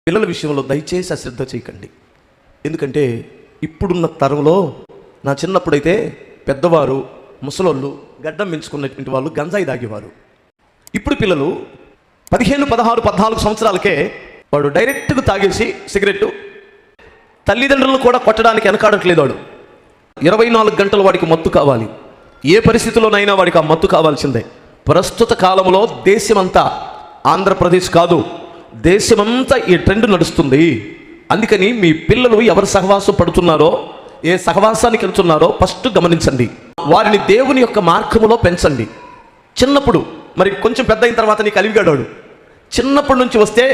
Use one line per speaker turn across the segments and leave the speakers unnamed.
పిల్లల విషయంలో దయచేసి అశ్రద్ధ చేయకండి. ఎందుకంటే ఇప్పుడున్న తరంలో నా చిన్నప్పుడైతే పెద్దవారు ముసలోళ్ళు గడ్డం పెంచుకున్నటువంటి వాళ్ళు గంజాయి తాగేవారు. ఇప్పుడు పిల్లలు 15, 16, 14 సంవత్సరాలకే వాడు డైరెక్ట్గా తాగేసి సిగరెట్టు, తల్లిదండ్రులను కూడా కొట్టడానికి వెనకాడట్లేదు. వాడు 24 గంటలు వాడికి మత్తు కావాలి. ఏ పరిస్థితిలోనైనా వాడికి ఆ మత్తు కావాల్సిందే. ప్రస్తుత కాలంలో దేశమంతా, ఆంధ్రప్రదేశ్ కాదు దేశమంతా ఈ ట్రెండ్ నడుస్తుంది. అందుకని మీ పిల్లలు ఎవరు సహవాసం పడుతున్నారో, ఏ సహవాసానికి వెళ్తున్నారో ఫస్ట్ గమనించండి. వారిని దేవుని యొక్క మార్గములో పెంచండి. చిన్నప్పుడు, మరి కొంచెం పెద్ద అయిన తర్వాత నీకు అలివిగాడాడు, చిన్నప్పటి నుంచి వస్తే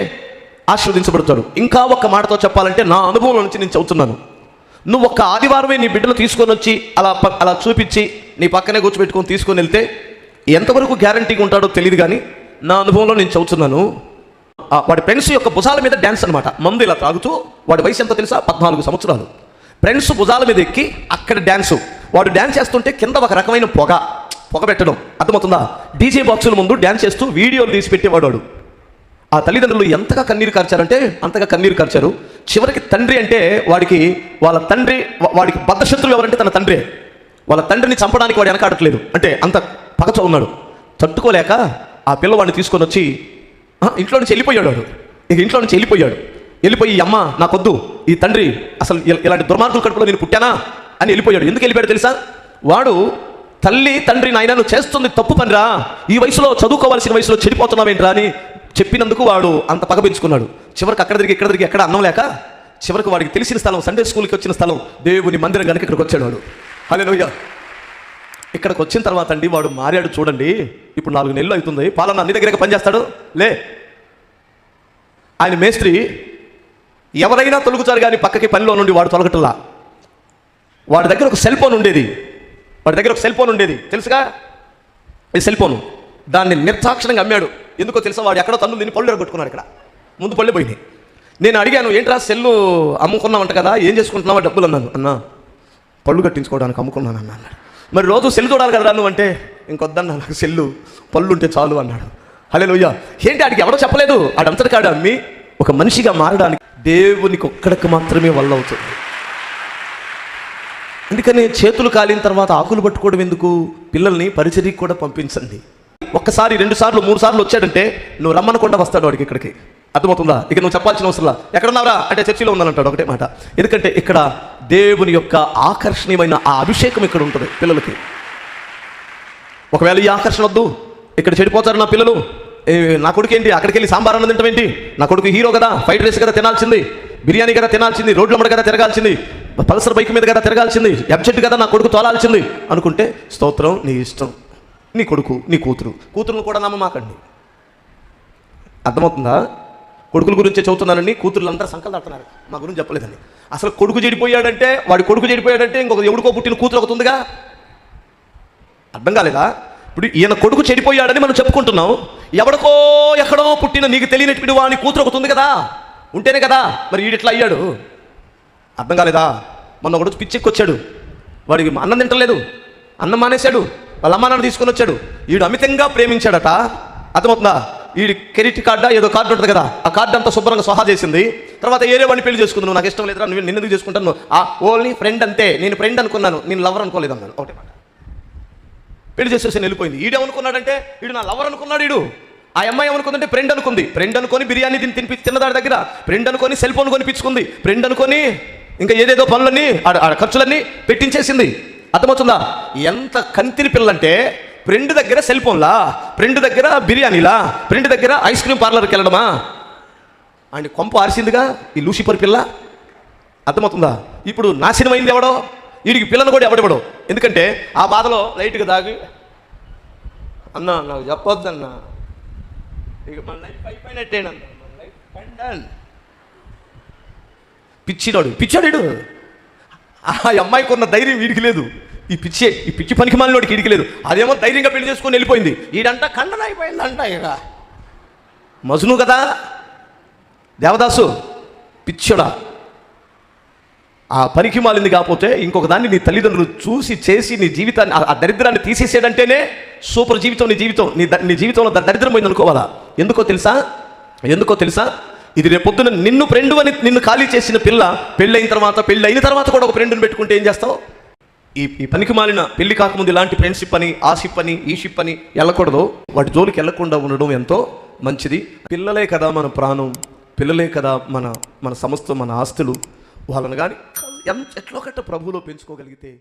ఆశీర్వదించబడతాడు. ఇంకా ఒక్క మాటతో చెప్పాలంటే నా అనుభవం నుంచి నేను చెబుతున్నాను. నువ్వు ఒక్క ఆదివారమే నీ బిడ్డను తీసుకొని వచ్చి అలా చూపించి నీ పక్కనే కూర్చోబెట్టుకొని తీసుకొని వెళ్తే ఎంతవరకు గ్యారంటీగా ఉంటాడో తెలియదు. కానీ నా అనుభవంలో నేను చెబుతున్నాను. వాడి ఫ్రెండ్స్ యొక్క భుజాల మీద డ్యాన్స్ అనమాట. మందు ఇలా తాగుతూ, వాడి వయసు ఎంతో తెలుసా? 14 సంవత్సరాలు. ఫ్రెండ్స్ భుజాల మీద ఎక్కి అక్కడ డ్యాన్సు. వాడు డ్యాన్స్ చేస్తుంటే కింద ఒక రకమైన పొగ పెట్టడం, అర్థమవుతుందా? డీజే బాక్సుల ముందు డ్యాన్స్ చేస్తూ వీడియోలు తీసి పెట్టేవాడు. ఆ తల్లిదండ్రులు ఎంతగా కన్నీరు కార్చారంటే అంతగా కన్నీరు కార్చారు. చివరికి తండ్రి అంటే వాడికి బద్ధశత్రువు ఎవరంటే తన తండ్రే. వాళ్ళ తండ్రిని చంపడానికి వాడు వెనకాడట్లేదు. అంటే అంత పగతో ఉన్నాడు. తట్టుకోలేక ఆ పిల్లవాడిని తీసుకొని వచ్చి ఇంట్లో నుంచి వెళ్ళిపోయాడు. వాడు ఇక ఇంట్లో నుంచి వెళ్ళిపోయి అమ్మ నాకొద్దు, ఈ తండ్రి అసలు ఇలాంటి దుర్మార్గుల కడుపులో నేను పుట్టానా అని వెళ్ళిపోయాడు. ఎందుకు వెళ్ళిపోయాడు తెలుసా? వాడు తల్లి తండ్రి నాయన నువ్వు చేస్తుంది తప్పు పనిరా, ఈ వయసులో చదువుకోవాల్సిన వయసులో చెడిపోతున్నావేంట్రా అని చెప్పినందుకు వాడు అంత పగ పెంచుకున్నాడు. చివరికి ఇక్కడ తిరిగి ఎక్కడ అన్నం లేక చివరికి వాడికి తెలిసిన స్థలం, సండే స్కూల్కి వచ్చిన స్థలం దేవుని మందిరం కనుక ఇక్కడికి వచ్చాడు వాడు. హల్లెలూయా. ఇక్కడికి వచ్చిన తర్వాత అండి వాడు మారాడు. చూడండి, ఇప్పుడు 4 నెలలు అవుతుంది. పాలన అన్ని దగ్గర పనిచేస్తాడు. ఆయన మేస్త్రి ఎవరైనా తొలుగుతారు కానీ పక్కకి పనిలో నుండి వాడు తొలగటల్లా. వాడి దగ్గర ఒక సెల్ ఫోన్ ఉండేది. తెలుసుగా ఈ సెల్ ఫోను. దాన్ని నిర్దాక్షిణంగా అమ్మాడు. ఎందుకో తెలుసా? వాడు ఎక్కడో తన్నులు తిని పళ్ళు కొట్టుకున్నాడు. ఇక్కడ ముందు పళ్ళు పోయినాయి. నేను అడిగాను, ఏంట్రా సెల్లు అమ్ముకున్నావంట కదా, ఏం చేసుకుంటున్నావా డబ్బులు అన్నాను. అన్నా పళ్ళు కట్టించుకోవడానికి అమ్ముకున్నాను అన్నాడు. మరి రోజు సెల్ చూడాలి కదరా నువ్వు అంటే, ఇంకొద్దన్నా నాకు సెల్లు పళ్ళు ఉంటే చాలు అన్నాడు. హల్లెలూయా. ఏంటి ఆడికి ఎవడో చెప్పలేదు. ఆడంతటి కాడు అమ్మి ఒక మనిషిగా మారడానికి దేవునికి ఒక్కడికి మాత్రమే వల్ల అవుతుంది. అందుకని చేతులు కాలిన తర్వాత ఆకులు పట్టుకోవడం ఎందుకు? పిల్లల్ని పరిచర్యకి కూడా పంపించండి. 1 సారి 2 సార్లు 3 సార్లు వచ్చాడంటే నువ్వు రమ్మనకుండా వస్తాడు వాడికి ఇక్కడికి. అర్థమవుతుందా? ఇక నువ్వు చెప్పాల్సిన అవసరంలా. ఎక్కడున్నావురా అంటే చర్చిలో ఉన్నానంటాడు. ఒకటే మాట. ఎందుకంటే ఇక్కడ దేవుని యొక్క ఆకర్షణీయమైన ఆ అభిషేకం ఇక్కడ ఉంటుంది పిల్లలకి. ఒకవేళ ఈ ఆకర్షణ వద్దు, ఇక్కడ చెడిపోతారు నా పిల్లలు. నా కొడుకు ఏంటి అక్కడికి వెళ్ళి సాంబార్ అన్నం తింటామేంటి? నా కొడుకు హీరో కదా, ఫ్రైడ్ రైస్ కదా తినాల్సింది, బిర్యానీ కదా తినాల్సింది, రోడ్లమ్మడ కదా తిరగాల్సింది, పల్సర్ బైక్ మీద కదా తిరగాల్సింది, ఎబ్జెట్ కదా నా కొడుకు తోలాల్సింది అనుకుంటే స్తోత్రం, నీ ఇష్టం. నీ కొడుకు, నీ కూతురును కూడా నమ్మమాకండి. అర్థమవుతుందా? కొడుకుల గురించే చదువుతున్నానని కూతుర్లు అందరూ సంకలు దాటుతున్నారు, మా గురించి చెప్పలేదని. అసలు కొడుకు చెడిపోయాడంటే ఇంకొక ఎవడికో పుట్టిన కూతురు ఒకటి ఉందిగా. అర్థం కాలేదా? ఇప్పుడు ఈయన కొడుకు చెడిపోయాడని మనం చెప్పుకుంటున్నాం. ఎవడికో ఎక్కడో పుట్టిన నీకు తెలియనటువంటి వాని కూతురు ఒకటి ఉంది కదా, ఉంటేనే కదా మరి వీడిట్లా అయ్యాడు. అర్థం కాలేదా? మొన్న ఒకటి పిచ్చెక్కొచ్చాడు. వాడికి అన్నం తింటలేదు, అన్నం మానేశాడు. వాళ్ళ అమ్మ నాన్న తీసుకొని వచ్చాడు. వీడు అమితంగా ప్రేమించాడట. అర్థమవుతుందా? వీడి క్రెడిట్ కార్డా ఏదో కార్డు ఉంటుంది కదా, ఆ కార్డు అంతా శుభ్రంగా సహా చేసింది. తర్వాత ఏరే వాడిని పెళ్లి చేసుకుంది. నువ్వు నాకు ఇష్టం లేదురా, నువ్వు నిన్నెందుకు చేసుకుంటాను? ఓన్లీ ఫ్రెండ్ అంతే, నేను ఫ్రెండ్ అనుకున్నాను, నేను లవర్ అనుకోలేదు అన్నాను. ఒకటే మాట. పెళ్లి చేసేసి వెళ్ళిపోయింది. ఈడేమనుకున్నాడంటే వీడు నా లవర్ అనుకున్నాడు. వీడు ఆ అమ్మాయి ఏమనుకుందంటే ఫ్రెండ్ అనుకొని బిర్యానీ తిన్నదాడి దగ్గర, ఫ్రెండ్ అనుకొని సెల్ ఫోన్ కొనిపించుకుంది, ఫ్రెండ్ అనుకొని ఇంకా ఏదేదో పనులన్నీ ఖర్చులన్నీ పెట్టించేసింది. అర్థమవుతుందా? ఎంత కంతిని పిల్లంటే ఫ్రెండ్ దగ్గర సెల్ ఫోన్లా, ఫ్రెండ్ దగ్గర బిర్యానీలా, ఫ్రెండ్ దగ్గర ఐస్ క్రీమ్ పార్లర్కి వెళ్ళడమా? ఆయన కొంప ఆరిసిందిగా ఈ లూసిఫర్ పిల్ల. అర్థమవుతుందా? ఇప్పుడు నాశనం అయింది ఎవడో, వీడికి పిల్లను కూడా ఎవడెవడో. ఎందుకంటే ఆ బాధలో లైట్గా దాగి, అన్నా నాకు చెప్పొద్దన్నా, ఇక మన లైఫ్ అయిపోయినట్టేనన్నా, పిచ్చాడు. ఆ అమ్మాయికి ఉన్న ధైర్యం వీడికి లేదు. ఈ పిచ్చి పనికి మాలినోడికి వీడికి లేదు. అదేమో ధైర్యంగా పెళ్లి చేసుకొని వెళ్ళిపోయింది. వీడంట ఖండన అయిపోయిందంట. ఇక మజును కదా దేవదాసు, పిచ్చడా. ఆ పనికి మాలింది కాకపోతే ఇంకొక దాన్ని నీ తల్లిదండ్రులు చూసి చేసి నీ జీవితాన్ని, ఆ దరిద్రాన్ని తీసేసేదంటేనే సూపర్ జీవితం. నీ జీవితంలో దరిద్రం పోయింది అనుకోవాలా? ఎందుకో తెలుసా? ఇది రేపొద్దున నిన్ను ఫ్రెండ్ అని నిన్ను ఖాళీ చేసిన పిల్ల పెళ్ళైన తర్వాత కూడా ఒక ఫ్రెండ్ని పెట్టుకుంటే ఏం చేస్తావు? ఈ పనికి మాలిన పెళ్లి కాకముందు ఇలాంటి ఫ్రెండ్షిప్ అని, ఆ షిప్ అని, ఈ షిప్ అని వెళ్ళకూడదు. వాటి జోలికి వెళ్ళకుండా ఉండడం ఎంతో మంచిది. పిల్లలే కదా మన ప్రాణం, పిల్లలే కదా మన సమస్తం, మన ఆస్తులు. వాళ్ళని కానీ ఎట్లో గట్ట ప్రభువులో పెంచుకోగలిగితే